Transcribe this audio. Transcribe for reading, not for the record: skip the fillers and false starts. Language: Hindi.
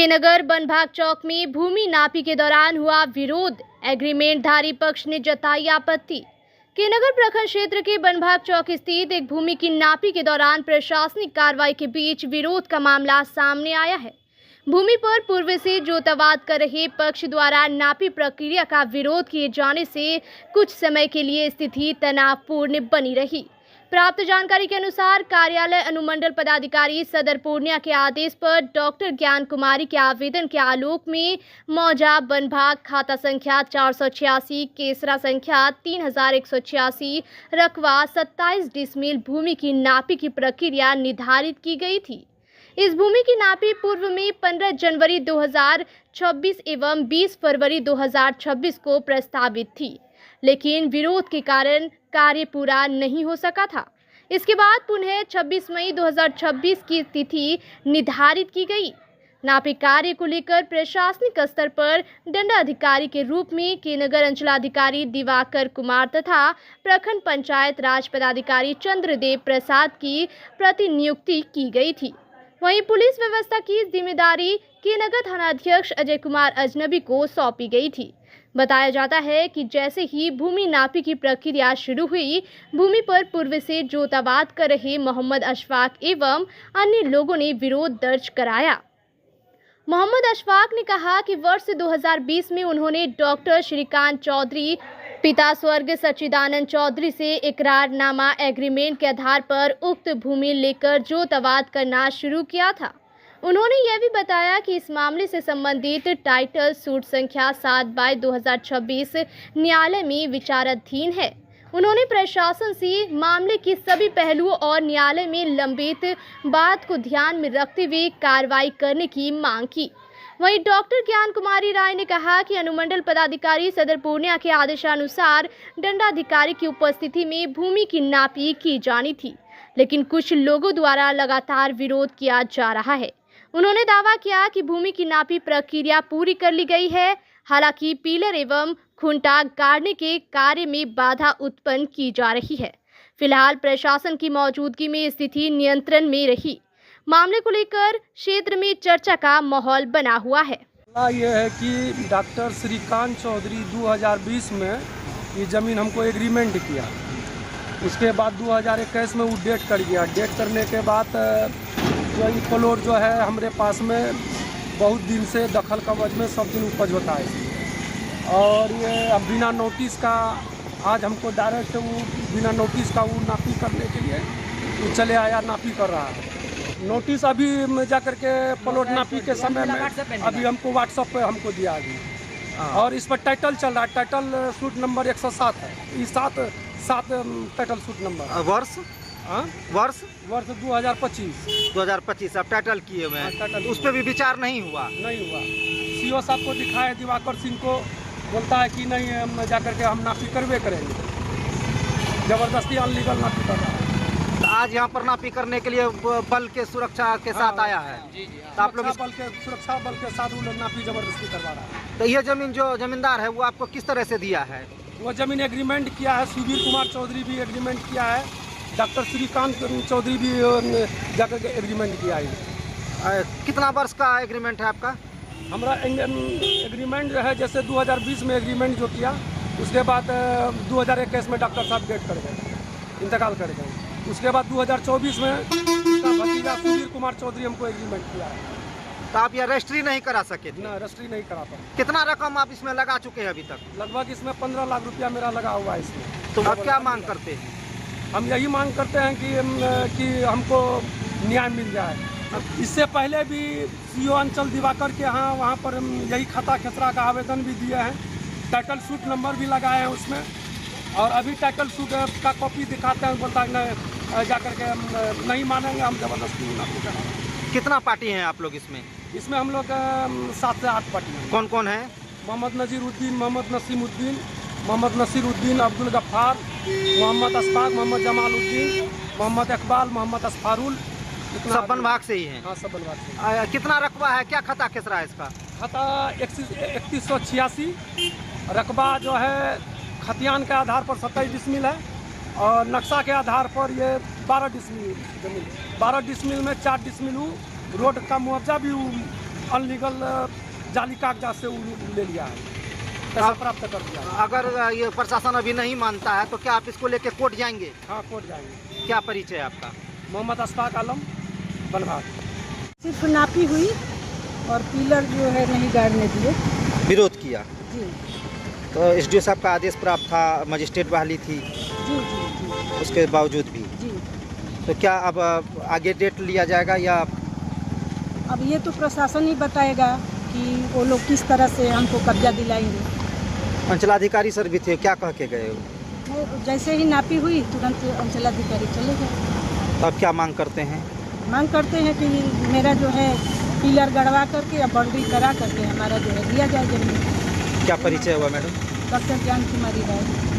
नगर बनभाग चौक में भूमि नापी के दौरान हुआ विरोध। एग्रीमेंटधारी पक्ष ने जताई आपत्ति। के नगर प्रखंड क्षेत्र के बनभाग चौक स्थित एक भूमि की नापी के दौरान प्रशासनिक कार्रवाई के बीच विरोध का मामला सामने आया है। भूमि पर पूर्व से जोतवाद कर रहे पक्ष द्वारा नापी प्रक्रिया का विरोध किए जाने से कुछ समय के लिए स्थिति तनावपूर्ण बनी रही। प्राप्त जानकारी के अनुसार कार्यालय अनुमंडल पदाधिकारी सदर पूर्णिया के आदेश पर डॉक्टर ज्ञान कुमारी के आवेदन के आलोक में मौजा बनभाग खाता संख्या 486 केसरा संख्या 3186 रकबा 27 डिसमिल भूमि की नापी की प्रक्रिया निर्धारित की गई थी। इस भूमि की नापी पूर्व में 15 जनवरी 2026 एवं 20 फरवरी 2026 को प्रस्तावित थी, लेकिन विरोध के कारण कार्य पूरा नहीं हो सका था। इसके बाद पुनः 26 मई 2026 की तिथि निर्धारित की गई। नापी कार्य को लेकर प्रशासनिक स्तर पर दंडाधिकारी के रूप में के नगर अंचलाधिकारी दिवाकर कुमार तथा प्रखंड पंचायत राज पदाधिकारी चंद्रदेव प्रसाद की प्रतिनियुक्ति की गई थी। वहीं पुलिस व्यवस्था की जिम्मेदारी के नगर थानाध्यक्ष अजय कुमार अजनबी को सौंपी गई थी। बताया जाता है कि जैसे ही भूमि नापी की प्रक्रिया शुरू हुई, भूमि पर पूर्व से जोतावाद कर रहे मोहम्मद अशफाक एवं अन्य लोगों ने विरोध दर्ज कराया। मोहम्मद अशफाक ने कहा कि वर्ष 2020 में उन्होंने डॉक्टर श्रीकांत चौधरी पिता स्वर्गीय सच्चिदानंद चौधरी से इकरारनामा एग्रीमेंट के आधार पर उक्त भूमि लेकर जोतवाद करना शुरू किया था। उन्होंने यह भी बताया कि इस मामले से संबंधित टाइटल सूट संख्या 7/2026 न्यायालय में विचाराधीन है। उन्होंने प्रशासन से मामले के सभी पहलुओं और न्यायालय में लंबित बात को ध्यान में रखते हुए कार्रवाई करने की मांग की। वहीं डॉक्टर ज्ञान कुमारी राय ने कहा कि अनुमंडल पदाधिकारी सदर पूर्णिया के आदेशानुसार दंडाधिकारी की उपस्थिति में भूमि की नापी की जानी थी, लेकिन कुछ लोगों द्वारा लगातार विरोध किया जा रहा है। उन्होंने दावा किया कि भूमि की नापी प्रक्रिया पूरी कर ली गई है, हालांकि पिलर एवं खुंटा गाड़ने के कार्य में बाधा उत्पन्न की जा रही है। फिलहाल प्रशासन की मौजूदगी में स्थिति नियंत्रण में रही। मामले को लेकर क्षेत्र में चर्चा का माहौल बना हुआ है। यह है कि डॉक्टर श्रीकांत चौधरी 2020 में ये ज़मीन हमको एग्रीमेंट किया, उसके बाद 2021 में वो डेट कर गया। डेट करने के बाद जो ये प्लॉट जो है हमारे पास में बहुत दिन से दखल कब्ज में सब दिन उपज होता है, और ये अब बिना नोटिस का आज हमको डायरेक्ट वो बिना नोटिस का वो नापी करने के लिए वो चले आया, नापी कर रहा है। नोटिस अभी जा करके प्लॉट नापी के समय में अभी हमको व्हाट्सएप पे हमको दिया अभी, और इस पर टाइटल चल रहा है। टाइटल सूट नंबर 107 है, ये 7 टाइटल सूट नंबर। वर्ष 2025 अब टाइटल किए हुए हैं, उस पर भी विचार नहीं हुआ। सीओ साहब को दिखाया, दिवाकर सिंह को, बोलता है कि नहीं हम जाकर के हम नापी करवे करेंगे, जबरदस्ती अनलीगल नापी कर रहा है। तो आज यहाँ पर नापी करने के लिए बल के सुरक्षा के साथ आया है। तो आप लोग सुरक्षा बल के साथ वो लोग नापी जबरदस्ती करवा रहा है। तो ये जमीन जो जमींदार है वो आपको किस तरह से दिया है? वो जमीन एग्रीमेंट किया है, सुबीर कुमार चौधरी भी एग्रीमेंट किया है, डॉक्टर श्रीकांत चौधरी भी जाकर के एग्रीमेंट किया है। कितना वर्ष का एग्रीमेंट है आपका? हमारा एग्रीमेंट जो है जैसे 2020 में एग्रीमेंट जो किया, उसके बाद 2021 में डॉक्टर साहब डेट कर गए, इंतकाल कर गए। उसके बाद 2024 में उसका भतीजा सुबीर कुमार चौधरी हमको एग्रीमेंट किया है। तो आप ये रजिस्ट्री नहीं करा सके थे? ना, रजिस्ट्री नहीं करा पाए। कितना रकम आप इसमें लगा चुके हैं अभी तक? लगभग इसमें 15 लाख रुपया मेरा लगा हुआ है इसमें। तो आप क्या मांग करते हैं? हम यही मांग करते हैं कि हमको न्याय मिल जाए। इससे पहले भी सीओ अंचल दिवाकर के यहाँ वहाँ पर हम यही खाता खेसरा का आवेदन भी दिए हैं, टाइटल सूट नंबर भी लगाए हैं उसमें, और अभी टाइटल सूट का कॉपी दिखाते हैं, बोलता है जाकर के हम नहीं मानेंगे, हम जबरदस्ती नापी कराएंगे। कितना पार्टी हैं आप लोग इसमें? इसमें हम लोग 7 से 8 पार्टी हैं। कौन कौन है? मोहम्मद नजीरुद्दीन, मोहम्मद नसीमुद्दीन, मोहम्मद नसीरुद्दीन, अब्दुल गफ्फार, मोहम्मद अशफाक, मोहम्मद जमालुद्दीन, मोहम्मद इकबाल, मोहम्मद असफारुल। सब बनभाग से ही हैं? हाँ, सब बनभाग से। कितना रकबा है, क्या खाता खेसरा है इसका? खाता 3186, रकबा जो है खतियान के आधार पर 27 डिसमिल है, और नक्शा के आधार पर ये 12 डिसमिल जमीन। 12 डिसमिल में 4 डिसमिल रोड का मुआवजा भी अनलीगल जाली कागजात से ले लिया है, पैसा प्राप्त कर दिया है। अगर ये प्रशासन अभी नहीं मानता है तो क्या आप इसको लेके कोर्ट जाएंगे? हाँ, कोर्ट जाएंगे। क्या परिचय है आपका? मोहम्मद अशफाक आलम, बनभाग। सिर्फ नापी हुई और पिलर जो है नहीं गाड़ने दिए। विरोध किया जी तो एसडीओ साहब का आदेश प्राप्त था, मजिस्ट्रेट बहाली थी, जी जी जी उसके बावजूद भी जी। तो क्या अब आगे डेट लिया जाएगा या अब ये तो प्रशासन ही बताएगा कि वो लोग किस तरह से हमको कब्जा दिलाएंगे। अंचलाधिकारी सर भी थे, क्या कह के गए? वो जैसे ही नापी हुई तुरंत अंचलाधिकारी चले गए। तो अब क्या मांग करते हैं? मांग करते हैं कि मेरा जो है पिलर गड़वा करके या बाउंड्री करा करके हमारा जो है दिया जाए जमीन। क्या परिचय हुआ मैडम? डॉक्टर ज्ञान कुमारी राय।